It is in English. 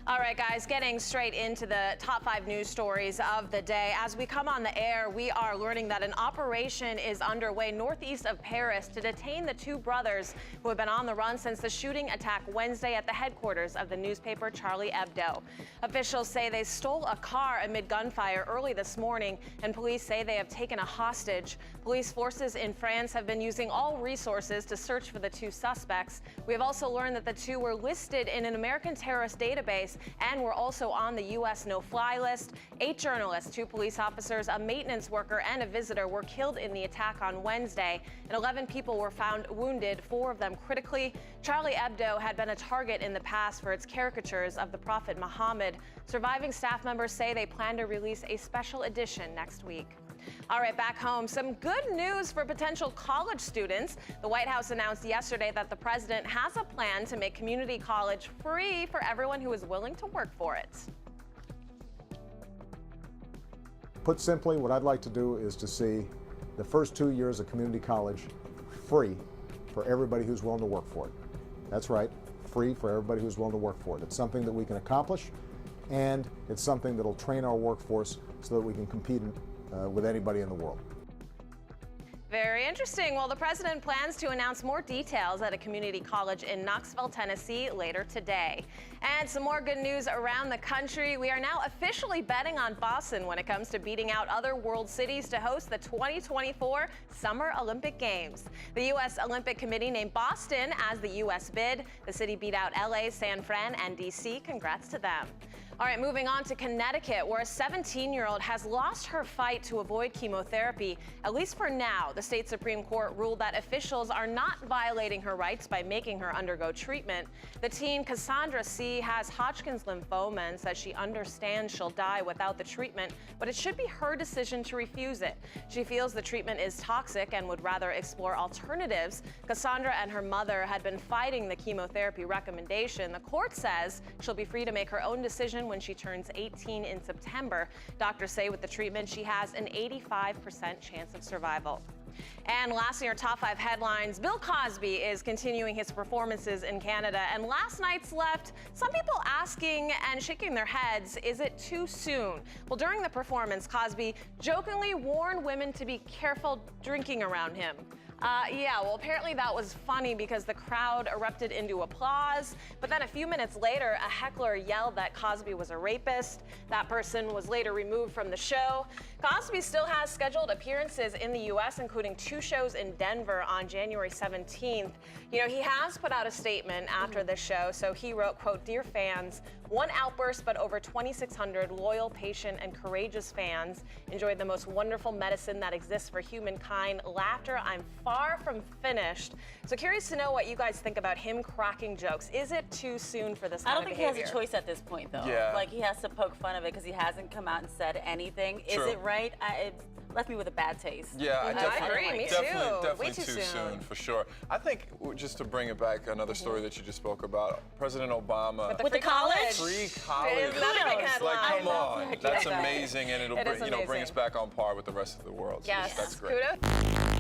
All right, guys, getting straight into the top 5 news stories of the day. As we come on the air, we are learning that an operation is underway northeast of Paris to detain the 2 brothers who have been on the run since the shooting attack Wednesday at the headquarters of the newspaper Charlie Hebdo. Officials say they stole a car amid gunfire early this morning, and police say they have taken a hostage. Police forces in France have been using all resources to search for the 2 suspects. We have also learned that the 2 were listed in an American terrorist database and were also on the U.S. no-fly list. 8 journalists, 2 police officers, a maintenance worker, and a visitor were killed in the attack on Wednesday, and 11 people were found wounded, 4 of them critically. Charlie Hebdo had been a target in the past for its caricatures of the Prophet Muhammad. Surviving staff members say they plan to release a special edition next week. All right, back home, some good news for potential college students. The White House announced yesterday that the president has a plan to make community college free for everyone who is willing to work for it. Put simply, what I'd like to do is to see the first 2 years of community college free for everybody who's willing to work for it. That's right, free for everybody who's willing to work for it. It's something that we can accomplish, and it's something that'll train our workforce so that we can compete with anybody in the world. Very interesting. Well, the president plans to announce more details at a community college in Knoxville, Tennessee later today. And some more good news around the country. We are now officially betting on Boston when it comes to beating out other world cities to host the 2024 Summer Olympic Games. The U.S. Olympic Committee named Boston as the U.S. bid. The city beat out L.A., San Fran, and D.C. Congrats to them. All right, moving on to Connecticut, where a 17-year-old has lost her fight to avoid chemotherapy, at least for now. The state Supreme Court ruled that officials are not violating her rights by making her undergo treatment. The teen, Cassandra C., has Hodgkin's lymphoma and says she understands she'll die without the treatment, but it should be her decision to refuse it. She feels the treatment is toxic and would rather explore alternatives. Cassandra and her mother had been fighting the chemotherapy recommendation. The court says she'll be free to make her own decision when she turns 18 in September. Doctors say with the treatment, she has an 85% chance of survival. And lastly, our top 5 headlines. Bill Cosby is continuing his performances in Canada, and last night's left some people asking and shaking their heads, is it too soon? Well, during the performance, Cosby jokingly warned women to be careful drinking around him. Yeah, well, apparently that was funny because the crowd erupted into applause. But then a few minutes later, a heckler yelled that Cosby was a rapist. That person was later removed from the show. Cosby still has scheduled appearances in the U.S., including 2 shows in Denver on January 17th. You know, he has put out a statement after the show. So he wrote, quote, "Dear fans, one outburst, but over 2,600 loyal, patient, and courageous fans enjoyed the most wonderful medicine that exists for humankind. Laughter, I'm far from finished." So curious to know what you guys think about him cracking jokes. Is it too soon for this kind of behavior? I don't think he has a choice at this point, though. Yeah. Like, he has to poke fun of it because he hasn't come out and said anything. True. Is it right? It left me with a bad taste. Yeah, I agree. Me too. Definitely Way too soon, for sure. I think, just to bring it back, another story that you just spoke about, President Obama. With the college? Free college. It is another big headline. Like, come on. That's Yeah. amazing, and it'll bring us back on par with the rest of the world. So Yes. that's great. Kudos.